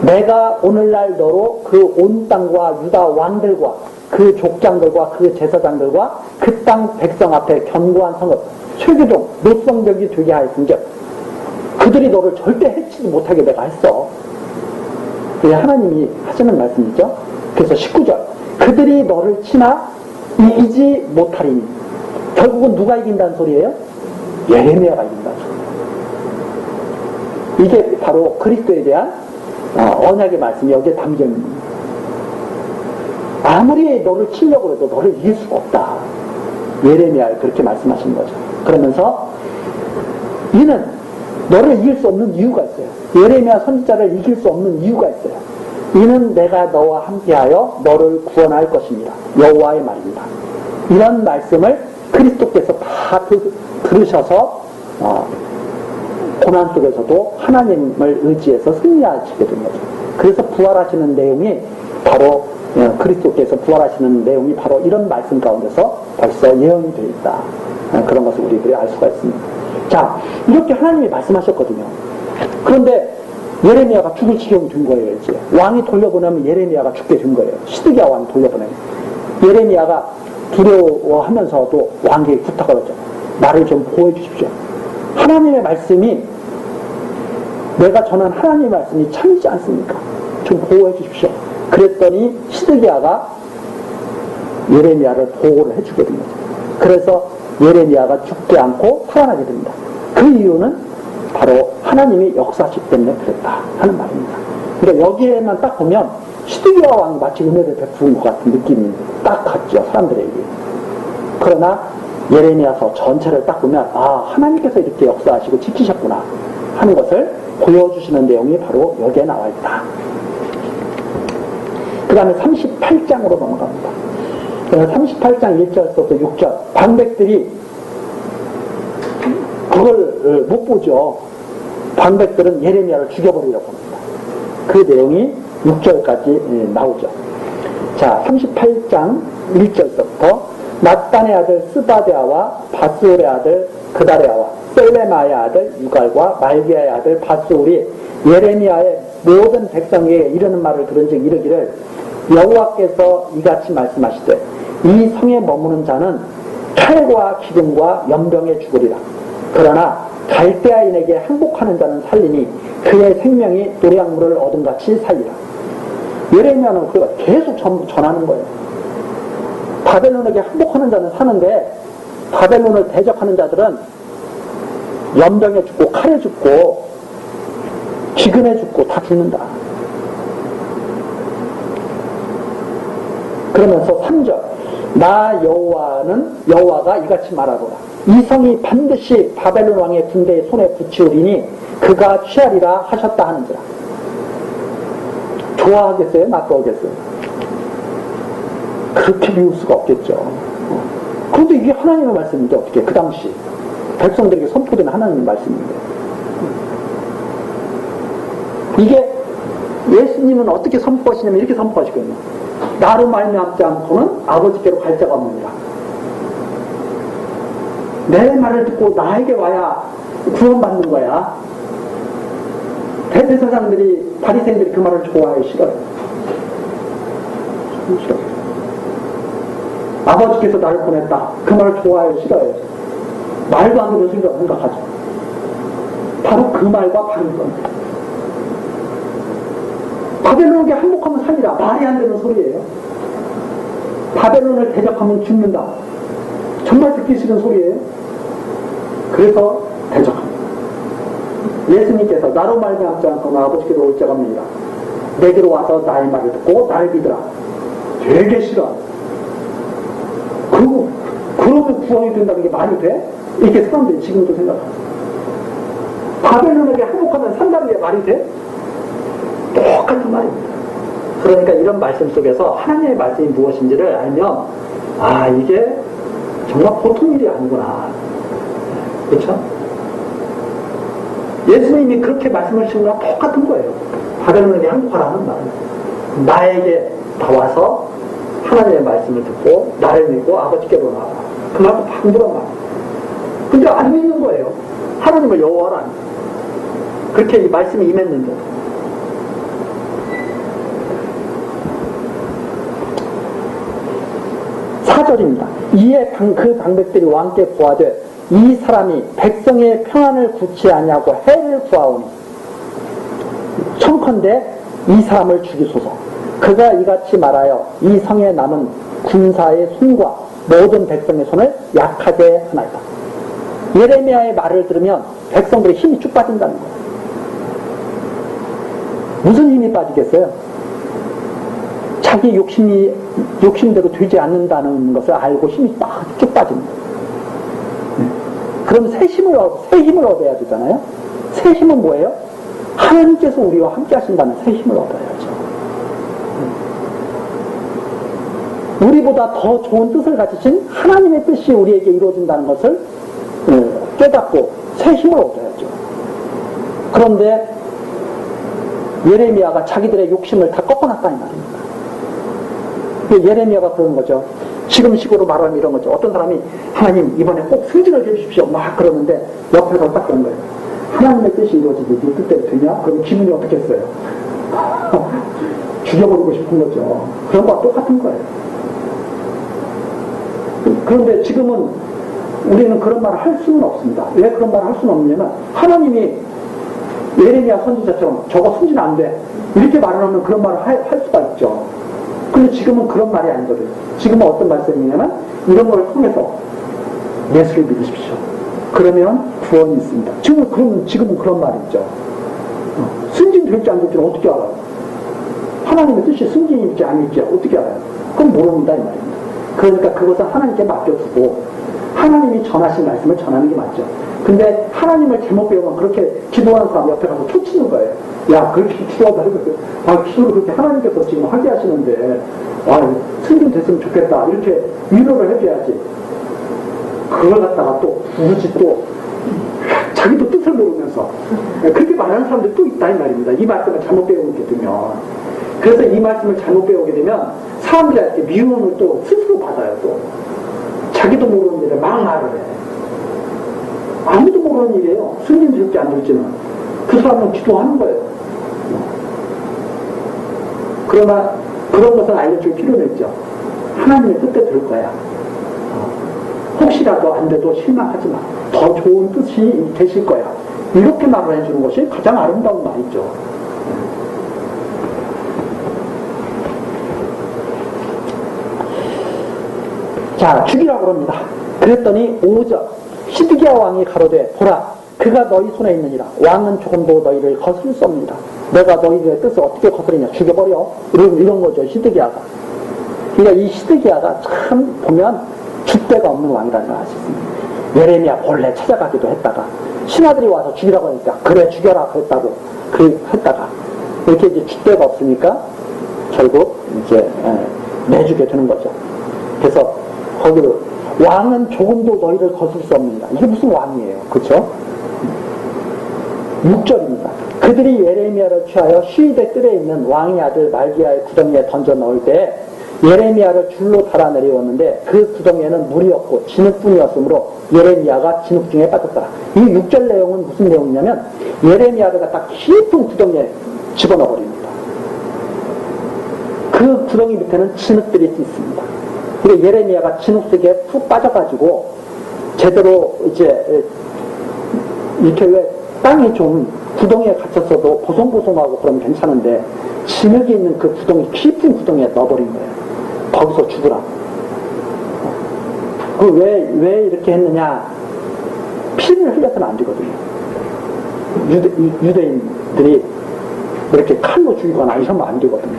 내가 오늘날 너로 그 온 땅과 유다 왕들과 그 족장들과 그 제사장들과 그 땅 백성 앞에 견고한 성을 최교종 노성벽이 되게 하였은즉 그들이 너를 절대 해치지 못하게 내가 했어. 그게 하나님이 하시는 말씀이죠. 그래서 19절 그들이 너를 치나 이기지 못하리니 결국은 누가 이긴다는 소리예요? 예레미야가 이긴다는 소리. 이게 바로 그리스도에 대한 언약의 말씀이 여기에 담겨 있는 거예요. 아무리 너를 치려고 해도 너를 이길 수가 없다. 예레미야에 그렇게 말씀하신 거죠. 그러면서 이는 너를 이길 수 없는 이유가 있어요. 예레미야 선지자를 이길 수 없는 이유가 있어요. 이는 내가 너와 함께하여 너를 구원할 것입니다. 여호와의 말입니다. 이런 말씀을 그리스도께서 다 들으셔서 고난 속에서도 하나님을 의지해서 승리하시게 된 거죠. 그래서 부활하시는 내용이 바로 그리스도께서 부활하시는 내용이 바로 이런 말씀 가운데서 벌써 예언이 되어 있다. 그런 것을 우리들이 알 수가 있습니다. 자, 이렇게 하나님이 말씀하셨거든요. 그런데 예레미야가 죽을 지경이 된 거예요. 이제 왕이 돌려보내면 예레미야가 죽게 된 거예요. 시드기야 왕이 돌려보내면 예레미야가 두려워하면서도 왕에게 부탁을 하죠. 나를 좀 보호해 주십시오. 하나님의 말씀이 내가 전한 하나님의 말씀이 참이지 않습니까? 좀 보호해 주십시오. 그랬더니 시드기야가 예레미야를 보호를 해주게 됩니다. 그래서 예레미야가 죽지 않고 살아나게 됩니다. 그 이유는 바로 하나님이 역사하시기 때문에 그랬다 하는 말입니다. 그러니까 여기에만 딱 보면 시드기야 왕이 마치 은혜를 베푸는 것 같은 느낌이 딱 갔죠, 사람들에게. 그러나 예레미야서 전체를 딱 보면 하나님께서 이렇게 역사하시고 지키셨구나 하는 것을 보여주시는 내용이 바로 여기에 나와 있다. 그 다음에 38장으로 넘어갑니다. 38장 1절부터 6절 방백들이 그걸 못 보죠. 방백들은 예레미야를 죽여버리려고 합니다. 그 내용이 6절까지 나오죠. 자, 38장 1절부터 낫단의 아들 스바데아와 바스울의 아들 그다레아와 셀레마의 아들 유갈과 말기야의 아들 바스울이 예레미야의 모든 백성에게 이르는 말을 들은즉 이르기를 여호와께서 이같이 말씀하시되 이 성에 머무는 자는 칼과 기둥과 연병에 죽으리라. 그러나 갈대아인에게 항복하는 자는 살리니 그의 생명이 노량물을 얻음같이 살리라. 예레미야는 그가 계속 전하는 거예요. 바벨론에게 항복하는 자는 사는데 바벨론을 대적하는 자들은 연병에 죽고 칼에 죽고 기근에 죽고 다 죽는다. 그러면서 3절 나 여호와가 이같이 말하노라. 이 성이 반드시 바벨론 왕의 군대의 손에 붙이우리니 그가 취하리라 하셨다 하는지라. 좋아하겠어요? 나빠하겠어요? 그렇게 미울 수가 없겠죠. 그런데 이게 하나님의 말씀인데 어떻게 그 당시 백성들에게 선포된 하나님의 말씀인데 이게 예수님은 어떻게 선포하시냐면 이렇게 선포하시거든요. 나로 말미암지 않고는 아버지께로 갈 자가 없느니라. 내 말을 듣고 나에게 와야 구원받는 거야. 대제사장들이 바리새인들이 그 말을 좋아해요? 싫어요? 싫어요. 아버지께서 나를 보냈다. 그 말을 좋아해요? 싫어요? 말도 안 되는 소리라고 생각하죠. 바로 그 말과 바로 이겁니다. 바벨론에게 항복하면 살리라. 말이 안 되는 소리예요. 바벨론을 대적하면 죽는다. 정말 듣기 싫은 소리예요. 그래서 대적합니다. 예수님께서 나로 말미암지 않거나 아버지께로 올 자가 없느니라. 내게로 와서 나의 말을 듣고 나를 믿으라. 되게 싫어. 그러면 구원이 된다는 게 말이 돼? 이렇게 사람들이 지금도 생각합니다. 바벨론에게 항복하면 산다는 게 말이 돼? 똑같은 말입니다. 그러니까 이런 말씀 속에서 하나님의 말씀이 무엇인지를 알면 이게 정말 보통 일이 아니구나. 그렇죠? 예수님이 그렇게 말씀을 하신 거랑 똑같은 거예요. 바벨론에게 항복하라는 말은 나에게 다 와서 하나님의 말씀을 듣고 나를 믿고 아버지께로 나와라. 그 말도 방불한 말. 근데 안 믿는 거예요. 하나님을 여호와라. 그렇게 이 말씀이 임했는데. 사절입니다. 이에 그 방백들이 왕께 고하되 이 사람이 백성의 평안을 구치 아니하고 해를 구하오니 청컨대 이 사람을 죽이소서. 그가 이같이 말하여 이 성에 남은 군사의 손과 모든 백성의 손을 약하게 하나이다. 예레미야의 말을 들으면 백성들의 힘이 쭉 빠진다는 거예요. 무슨 힘이 빠지겠어요? 자기 욕심대로 되지 않는다는 것을 알고 힘이 막 쭉 빠집니다. 그럼 새 힘을 얻어야 되잖아요? 새 힘은 뭐예요? 하나님께서 우리와 함께 하신다는 새 힘을 얻어야죠. 우리보다 더 좋은 뜻을 가지신 하나님의 뜻이 우리에게 이루어진다는 것을 깨닫고 새 힘을 얻어야죠. 그런데 예레미야가 자기들의 욕심을 다 꺾어놨다는 말입니다. 예레미야가 그런 거죠. 지금 식으로 말하면 이런 거죠. 어떤 사람이 하나님 이번에 꼭 승진을 해주십시오 막 그러는데 옆에서 딱 그런 거예요. 하나님의 뜻이 이루어지지 네 뜻대로 되냐? 그럼 기분이 어떻겠어요? 죽여버리고 싶은 거죠. 그런 거와 똑같은 거예요. 그런데 지금은 우리는 그런 말을 할 수는 없습니다. 왜 그런 말을 할 수는 없냐면 하나님이 예레미야 선지자처럼 저거 승진 안 돼 이렇게 말을 하면 그런 말을 할 수가 있죠. 근데 지금은 그런 말이 아니거든요. 지금은 어떤 말씀이냐면 이런 걸 통해서 예수를 믿으십시오. 그러면 구원이 있습니다. 지금은 그런 말이 있죠. 승진 될지 안 될지는 어떻게 알아요? 하나님의 뜻이 승진일지 아닐지 어떻게 알아요? 그건 모릅니다 이 말입니다. 그러니까 그것은 하나님께 맡겨두고 하나님이 전하신 말씀을 전하는 게 맞죠. 근데 하나님을 잘못 배우면 그렇게 기도하는 사람 옆에 가서 툭치는 거예요. 야 그렇게 기도하다 해서 기도를 그렇게 하나님께서 지금 하게 하시는데 승진 됐으면 좋겠다 이렇게 위로를 해줘야지. 그걸 갖다가 또 굳이 또 자기도 뜻을 모르면서 그렇게 말하는 사람들이 또 있다 이 말입니다. 이 말씀을 잘못 배우게 되면. 그래서 이 말씀을 잘못 배우게 되면 사람들한테 미움을 또 스스로 받아요. 또 자기도 모르는 일을 막 말을 해. 아무도 모르는 일이에요. 승진 될지 안 될지는. 그 사람은 기도하는 거예요. 그러나 그런 것은 알려줄 필요는 있죠. 하나님의 뜻대로 될 거야. 혹시라도 안 돼도 실망하지 마. 더 좋은 뜻이 되실 거야. 이렇게 말을 해주는 것이 가장 아름다운 말이죠. 자, 죽이라고 합니다. 그랬더니 5절 시드기야 왕이 가로되 보라 그가 너희 손에 있느니라. 왕은 조금도 너희를 거스릴 수 없느니라. 내가 너희들의 뜻을 어떻게 거스리냐. 죽여버려. 이런 거죠. 시드기야가. 그러니까 이 시드기야가 참 보면 줏대가 없는 왕이라는 걸 알 수 있습니다. 예레미야 본래 찾아가기도 했다가 신하들이 와서 죽이라고 하니까 그래 죽여라 그랬다고 했다가 이렇게 이제 줏대가 없으니까 결국 이제 내주게 되는 거죠. 그래서 거기로 왕은 조금도 너희를 거슬 수 없느니라. 이게 무슨 왕이에요. 그렇죠? 6절입니다. 그들이 예레미야를 취하여 시위대 뜰에 있는 왕의 아들 말기야의 구덩이에 던져 넣을 때 예레미야를 줄로 달아 내려왔는데 그 구덩이에는 물이 없고 진흙뿐이었으므로 예레미야가 진흙 중에 빠졌더라. 이 6절 내용은 무슨 내용이냐면 예레미야를 갖다 깊은 구덩이에 집어넣어버립니다. 그 구덩이 밑에는 진흙들이 있습니다. 그리고 예레미야가 진흙 속에 푹 빠져가지고 제대로 이제 이렇게 왜 땅이 좀 구덩이에 갇혔어도 보송보송하고 그러면 괜찮은데 진흙이 있는 그 구덩이 깊은 구덩이에 넣어버린 거예요. 거기서 죽으라. 왜 이렇게 했느냐? 피를 흘려서는 안 되거든요. 유대인들이 이렇게 칼로 죽이거나 이러면 안 되거든요.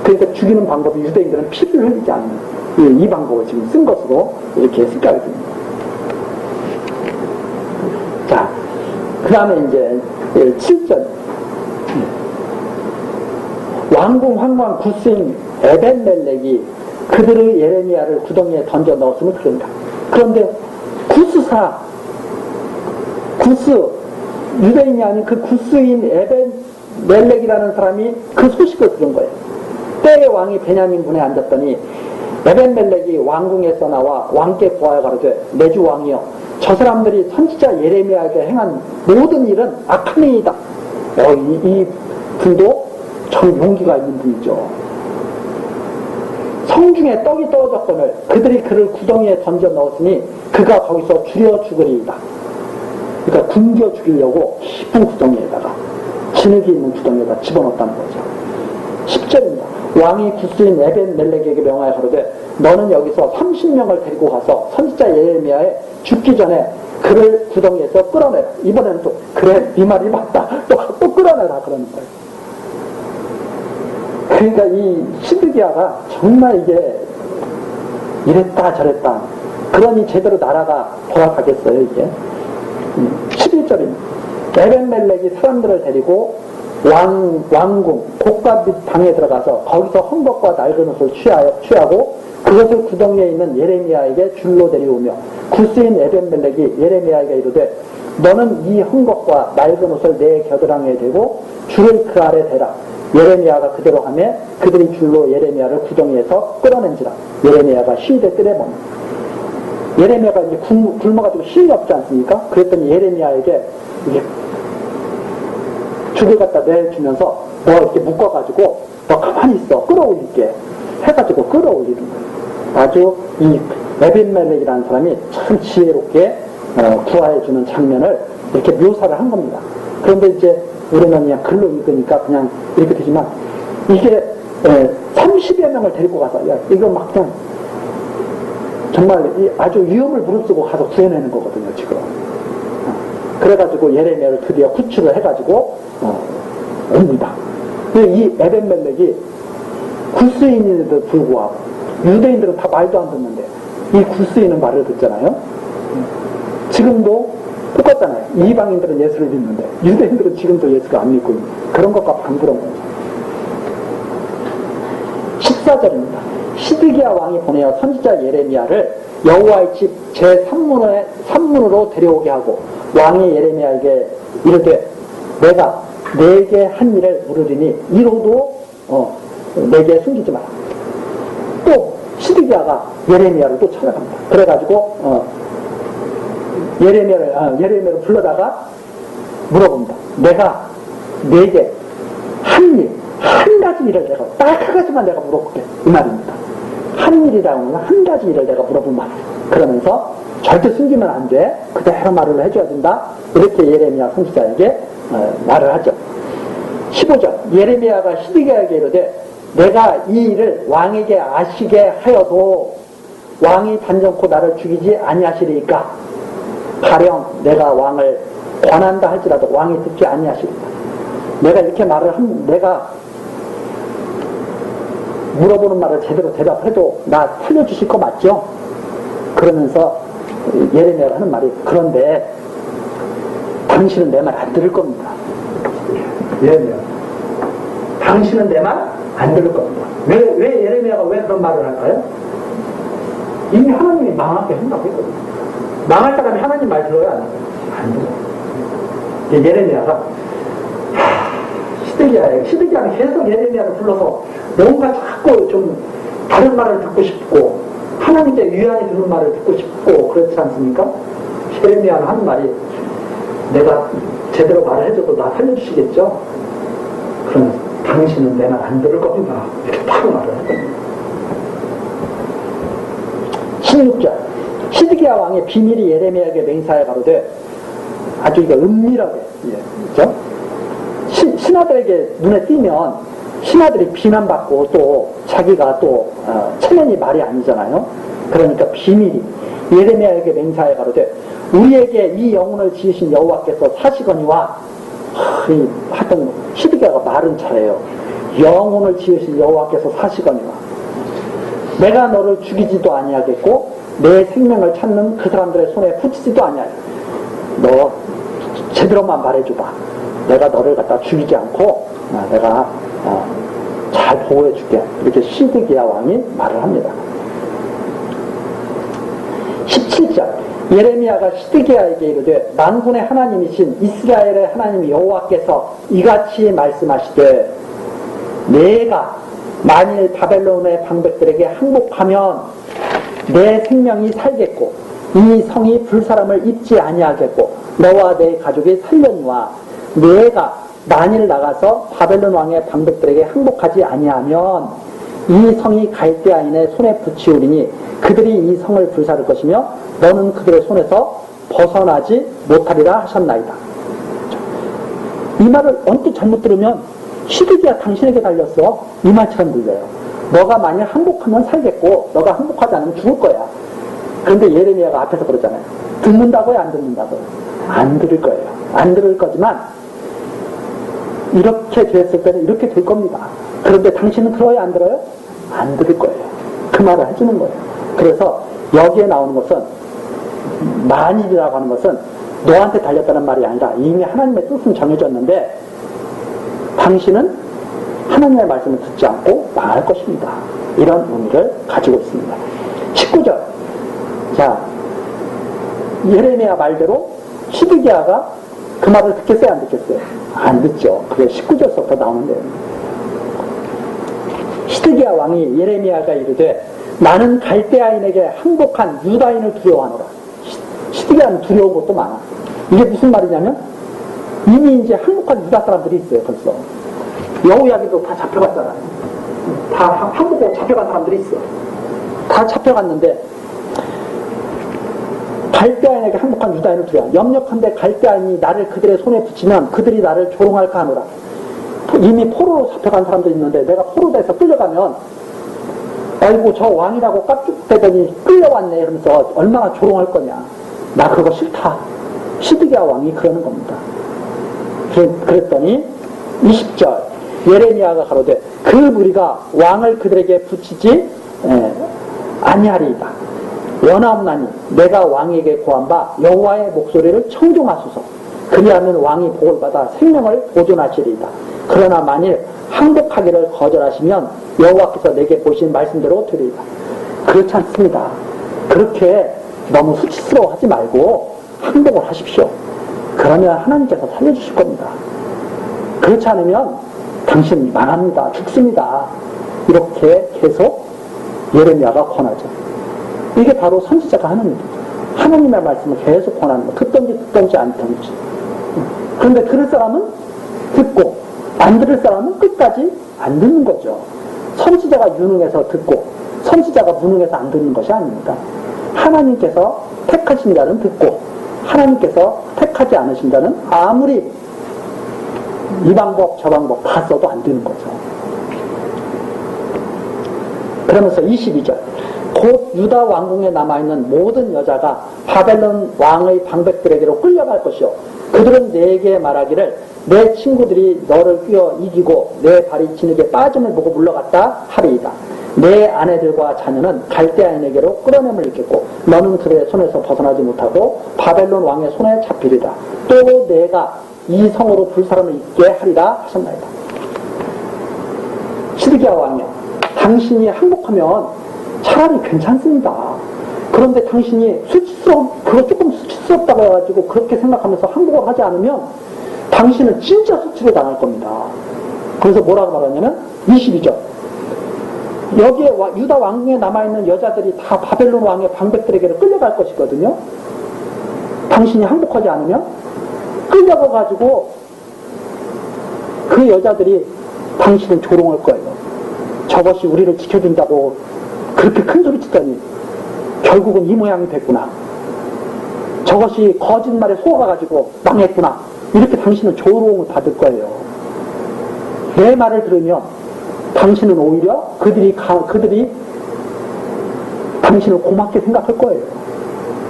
그러니까 죽이는 방법이 유대인들은 피를 흘리지 않는 이 방법을 지금 쓴 것으로 이렇게 생각이 듭니다. 자, 그 다음에 이제 7절. 왕궁 황관 구스인 에벤멜렉이 그들의 예레미야를 구덩이에 던져 넣었으면 그런다. 그런데 구스 유대인이 아닌 그 구스인 에벤멜렉이라는 사람이 그 소식을 들은 거예요. 때의 왕이 베냐민 군에 앉았더니 에벤멜렉이 왕궁에서 나와 왕께 고하여 가로되 내 주 왕이여 저 사람들이 선지자 예레미야에게 행한 모든 일은 악한 일이다. 이 분도 참 용기가 있는 분이죠. 성중에 떡이 떨어졌거늘 그들이 그를 구덩이에 던져 넣었으니 그가 거기서 줄여 죽으리이다. 그러니까 굶겨 죽이려고 깊은 구덩이에다가 진흙이 있는 구덩이에다 집어넣었다는 거죠. 10절입니다. 왕이 구스인 에벤멜렉에게 명하여 가로되 너는 여기서 30명을 데리고 가서 선지자 예레미야에 죽기 전에 그를 구덩이에서 끌어내라. 이번에는 또 그래 네 말이 맞다. 또 끌어내라 그러는 거예요. 그러니까 이 시드기야가 정말 이게 이랬다 저랬다 그러니 제대로 나라가 돌아가겠어요 이게. 11절입니다. 에벤멜렉이 사람들을 데리고 왕궁 고가빛 방에 들어가서 거기서 헝겊과 낡은 옷을 취하고 그것을 구덩이에 있는 예레미야에게 줄로 데려오며 구스인 에벤멜렉이 예레미야에게 이르되 너는 이 헝겊과 낡은 옷을 내 겨드랑이에 대고 줄을 그 아래 대라. 예레미야가 그대로 하며 그들이 줄로 예레미야를 구덩이에서 끌어낸지라. 예레미야가 시위대 뜰에머니. 예레미야가 이제 굶어가지고 힘이 없지 않습니까? 그랬더니 예레미야에게 이게 줄을 갖다 내주면서 뭐 이렇게 묶어가지고 너 가만히 있어 끌어올릴게 해가지고 끌어올리는 거예요. 아주 이 에벤멜렉이라는 사람이 참 지혜롭게 구하해주는 장면을 이렇게 묘사를 한 겁니다. 그런데 이제 우리는 그냥 글로 읽으니까 그냥 이렇게 되지만 이게 30여 명을 데리고 가서 야 이거 막 그냥 정말 아주 위험을 무릅쓰고 가서 구해내는 거거든요 지금. 그래가지고 예레미야를 드디어 구출을 해가지고 옵니다. 이 에벤멜렉이 구스인인데도 불구하고 유대인들은 다 말도 안 듣는데 이 구스인은 말을 듣잖아요. 지금도 똑같잖아요. 이방인들은 예수를 믿는데 유대인들은 지금도 예수가 안 믿고 있는 그런 것과 반대로 거죠. 14절입니다. 시드기야 왕이 보내어 선지자 예레미야를 여호와의 집 제3문으로 데려오게 하고 왕이 예레미야에게 이르되 내가 내게 한 일을 물으리니 이로도 내게 숨기지 마라. 또 시드기야가 예레미야를 또 찾아갑니다. 그래가지고 예레미야를 불러다가 물어봅니다. 내가 내게 한 가지 일을 내가 딱 한 가지만 내가 물어볼게 이 말입니다. 한 일이라고 하면 한 가지 일을 내가 물어본 말. 그러면서 절대 숨기면 안 돼. 그대로 말을 해줘야 된다. 이렇게 예레미야 선지자에게 말을 하죠. 15절 예레미야가 시드기야에게 이르되 내가 이 일을 왕에게 아시게 하여도 왕이 단정코 나를 죽이지 아니하시리까 가령 내가 왕을 권한다 할지라도 왕이 듣지 아니하시리까. 내가 이렇게 말을 내가 물어보는 말을 제대로 대답해도 나 살려주실 거 맞죠? 그러면서 예레미야가 하는 말이 그런데 당신은 내 말 안 들을 겁니다. 예레미야 당신은 내 말 안 들을 겁니다. 왜 예레미야가 왜 그런 말을 할까요? 이미 하나님이 망하게 한다고 했거든요. 망할 사람이 하나님 말 들어야 안 들어요. 안 들어요. 예레미야가 시드기야는 계속 예레미야를 불러서 뭔가 자꾸 좀 다른 말을 듣고 싶고 하나님께 위안이 드는 말을 듣고 싶고 그렇지 않습니까? 예레미야는 하는 말이 내가 제대로 말을 해줘도 나 살려주시겠죠? 그러면서 당신은 내 말 안 들을 겁니다. 이렇게 바로 말을 했거든요. 16절 시드기야 왕의 비밀이 예레미야에게 맹세하여 가로되 아주 이거 은밀하게 그렇죠? 신하들에게 눈에 띄면 신하들이 비난받고 또 자기가 또 체면이 말이 아니잖아요. 그러니까 비밀이 예레미야에게 맹세하여 가로되 우리에게 이 영혼을 지으신 여호와께서 사시거니와 하여튼 시드기야가 말은 잘해요. 영혼을 지으신 여호와께서 사시거니와 내가 너를 죽이지도 아니하겠고 내 생명을 찾는 그 사람들의 손에 붙이지도 아니하겠고 너 제대로만 말해줘봐. 내가 너를 갖다 죽이지 않고 내가 잘 보호해줄게. 이렇게 시드기야 왕이 말을 합니다. 17절 예레미야가 시드기야에게 이르되 만군의 하나님이신 이스라엘의 하나님 여호와께서 이같이 말씀하시되 내가 만일 바벨론의 방백들에게 항복하면 내 생명이 살겠고 이 성이 불사람을 입지 아니하겠고 너와 내 가족이 살려니와 내가 만일 나가서 바벨론 왕의 방백들에게 항복하지 아니하면 이 성이 갈대아인의 손에 붙이우리니 그들이 이 성을 불사를 것이며 너는 그들의 손에서 벗어나지 못하리라 하셨나이다. 이 말을 언뜻 잘못 들으면 시드기야 당신에게 달렸어, 이 말처럼 들려요. 너가 만일 항복하면 살겠고 너가 항복하지 않으면 죽을 거야. 그런데 예레미야가 앞에서 그러잖아요. 듣는다고요, 안 듣는다고요? 안 들을 거예요. 안 들을 거지만 이렇게 됐을 때는 이렇게 될 겁니다. 그런데 당신은 들어요, 안 들어요? 안 들을 거예요. 그 말을 해주는 거예요. 그래서 여기에 나오는 것은, 만일이라고 하는 것은 너한테 달렸다는 말이 아니라 이미 하나님의 뜻은 정해졌는데 당신은 하나님의 말씀을 듣지 않고 망할 것입니다. 이런 의미를 가지고 있습니다. 19절. 자, 예레미야 말대로 시드기야가 그 말을 듣겠어요, 안 듣겠어요? 안 듣죠. 그게 19절부터 나오는데요. 시드기야 왕이 예레미야가 이르되 나는 갈대아인에게 항복한 유다인을 두려워하노라. 시드기야는 두려운 것도 많아. 이게 무슨 말이냐면 이미 이제 항복한 유다 사람들이 있어요. 벌써 여우야기도 다 잡혀갔잖아요. 다 항복하고 잡혀간 사람들이 있어. 다 잡혀갔는데 갈대아인에게 항복한 유다인을 두려워. 염려컨대 갈대아인이 나를 그들의 손에 붙이면 그들이 나를 조롱할까 하노라. 이미 포로로 잡혀간 사람들이 있는데 내가 포로돼서 끌려가면 아이고 저 왕이라고 깝죽대더니 끌려왔네 이러면서 얼마나 조롱할 거냐. 나 그거 싫다. 시드기야 왕이 그러는 겁니다. 그랬더니 20절 예레미야가 가로되 그 무리가 왕을 그들에게 붙이지 아니하리이다. 원하옵나니 내가 왕에게 고한 바 여호와의 목소리를 청종하소서. 그리하면 왕이 복을 받아 생명을 보존하시리이다. 그러나 만일 항복하기를 거절하시면 여호와께서 내게 보신 말씀대로 되리이다. 그렇지 않습니다. 그렇게 너무 수치스러워하지 말고 항복을 하십시오. 그러면 하나님께서 살려주실 겁니다. 그렇지 않으면 당신 망합니다. 죽습니다. 이렇게 계속 예레미야가 권하죠. 이게 바로 선지자가 하는 일이죠. 하나님의 말씀을 계속 권하는 거. 듣던지 않던지. 그런데 들을 사람은 듣고 안 들을 사람은 끝까지 안 듣는 거죠. 선지자가 유능해서 듣고 선지자가 무능해서 안 듣는 것이 아닙니다. 하나님께서 택하신 자는 듣고 하나님께서 택하지 않으신 자는 아무리 이 방법 저 방법 다 써도 안 되는 거죠. 그러면서 22절 곧 유다 왕궁에 남아있는 모든 여자가 바벨론 왕의 방백들에게로 끌려갈 것이요 그들은 내게 말하기를 내 친구들이 너를 꿰어 이기고 내 발이 진흙에 빠짐을 보고 물러갔다 하리이다. 내 아내들과 자녀는 갈대아인에게로 끌어냄을 입겠고 너는 그들의 손에서 벗어나지 못하고 바벨론 왕의 손에 잡히리다. 또 내가 이 성으로 불사람을 있게 하리라 하셨나이다. 시드기야 왕이요, 당신이 항복하면 차라리 괜찮습니다. 그런데 당신이 그거 조금 수치스럽다고 해가지고 그렇게 생각하면서 항복을 하지 않으면 당신은 진짜 수치를 당할 겁니다. 그래서 뭐라고 말하냐면 22절 여기에 유다 왕궁에 남아있는 여자들이 다 바벨론 왕의 방백들에게로 끌려갈 것이거든요. 당신이 항복하지 않으면 끌려가가지고 그 여자들이 당신을 조롱할 거예요. 저것이 우리를 지켜준다고 그렇게 큰 소리 치더니 결국은 이 모양이 됐구나. 저것이 거짓말에 속아가지고 망했구나. 이렇게 당신은 조롱을 받을 거예요. 내 말을 들으면 당신은 오히려 그들이 당신을 고맙게 생각할 거예요.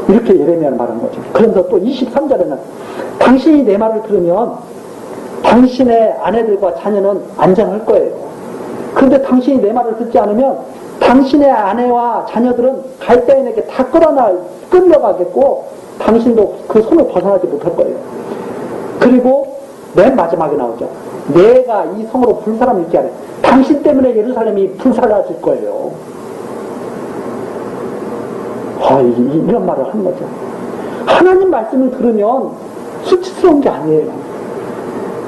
이렇게 예레미야는 말하는 거죠. 그래서 또 23절에는 당신이 내 말을 들으면 당신의 아내들과 자녀는 안전할 거예요. 그런데 당신이 내 말을 듣지 않으면 당신의 아내와 자녀들은 갈대인에게 다 끌려가겠고 당신도 그 손을 벗어나지 못할 거예요. 그리고 맨 마지막에 나오죠. 내가 이 성으로 불사람을 있게 하래. 당신 때문에 예루살렘이 불사라질 거예요. 이런 말을 하는 거죠. 하나님 말씀을 들으면 수치스러운 게 아니에요.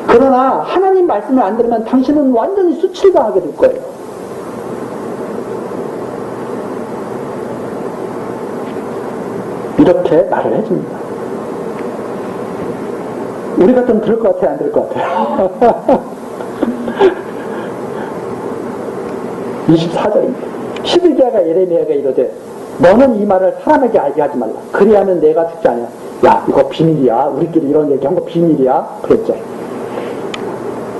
그러나 하나님 말씀을 안 들으면 당신은 완전히 수치를 당하게 될 거예요. 이렇게 말을 해줍니다. 우리 같으면 들을 것 같아요? 안 들을 것 같아요? 24절입니다. 시드기야가 예레미야에게 이르되 너는 이 말을 사람에게 알게 하지 말라. 그리하면 내가 죽지 않냐. 야, 이거 비밀이야. 우리끼리 이런 얘기한 거 비밀이야. 그랬죠.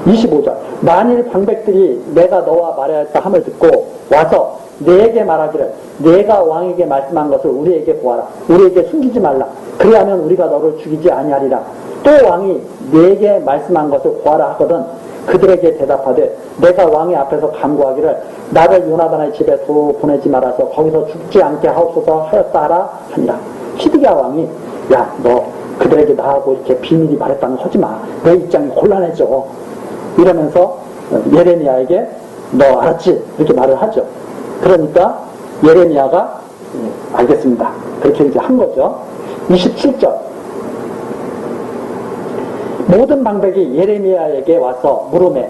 25절. 만일 방백들이 내가 너와 말하였다 함을 듣고 와서 내게 말하기를 내가 왕에게 말씀한 것을 우리에게 보아라. 우리에게 숨기지 말라. 그리하면 우리가 너를 죽이지 아니하리라. 또 왕이 내게 말씀한 것을 보아라 하거든 그들에게 대답하되 내가 왕의 앞에서 간구하기를 나를 요나단의 집에 두 보내지 말아서 거기서 죽지 않게 하옵소서 하였다 하라 하니라. 시드기야 왕이 야, 너 그들에게 나하고 이렇게 비밀이 말했다는 거 하지 마. 내 입장이 곤란해져. 이러면서 예레미야에게 너 알았지? 이렇게 말을 하죠. 그러니까 예레미야가 알겠습니다. 그렇게 이제 한 거죠. 27절. 모든 방백이 예레미야에게 와서 물으매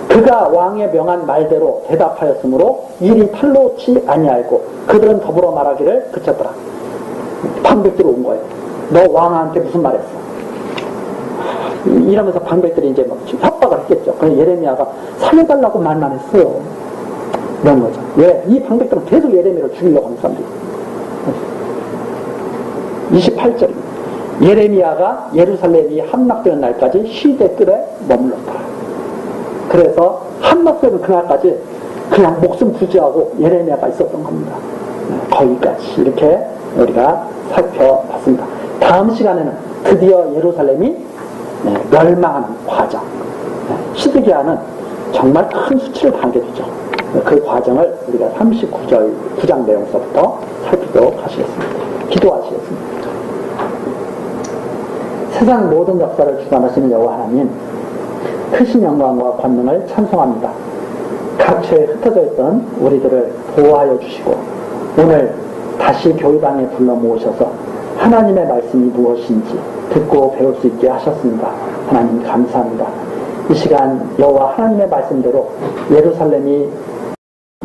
그가 왕의 명한 말대로 대답하였으므로 일이 탈로치 아니하고 그들은 더불어 말하기를 그쳤더라. 방백들이 온 거예요. 너 왕한테 무슨 말 했어? 이러면서 방백들이 이제 막 협박을 했겠죠. 그래서 예레미야가 살려달라고 말만 했어요. 이런 거죠. 왜? 이 방백들은 계속 예레미야를 죽이려고 하는 사람들이. 28절입니다. 예레미야가 예루살렘이 함락되는 날까지 시대급에 머물렀다. 그래서 함락되는 그날까지 그냥 목숨 부지하고 예레미야가 있었던 겁니다. 거기까지 이렇게 우리가 살펴봤습니다. 다음 시간에는 드디어 예루살렘이 멸망하는 과정. 시드기야는 정말 큰 수치를 당하게 되죠. 그 과정을 우리가 39절 9장 내용서부터 살피도록 하시겠습니다. 기도하시겠습니다. 세상 모든 역사를 주관하시는 여호와 하나님, 크신 영광과 권능을 찬송합니다. 각처에 흩어져 있던 우리들을 보호하여 주시고 오늘 다시 교회당에 불러 모으셔서 하나님의 말씀이 무엇인지 듣고 배울 수 있게 하셨습니다. 하나님 감사합니다. 이 시간 여호와 하나님의 말씀대로 예루살렘이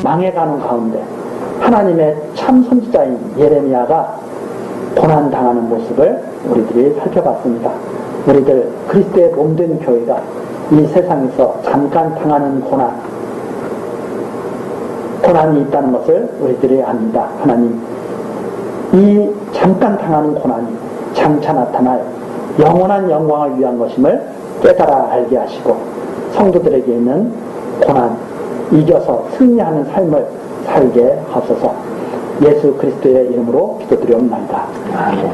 망해가는 가운데 하나님의 참 선지자인 예레미야가 고난당하는 모습을 우리들이 살펴봤습니다. 우리들 그리스도의 몸된 교회가 이 세상에서 잠깐 당하는 고난이 있다는 것을 우리들이 압니다. 하나님, 이 잠깐 당하는 고난이 장차 나타날 영원한 영광을 위한 것임을 깨달아 알게 하시고 성도들에게 있는 고난 이겨서 승리하는 삶을 살게 하소서. 예수 그리스도의 이름으로 기도드리옵나이다. 아멘.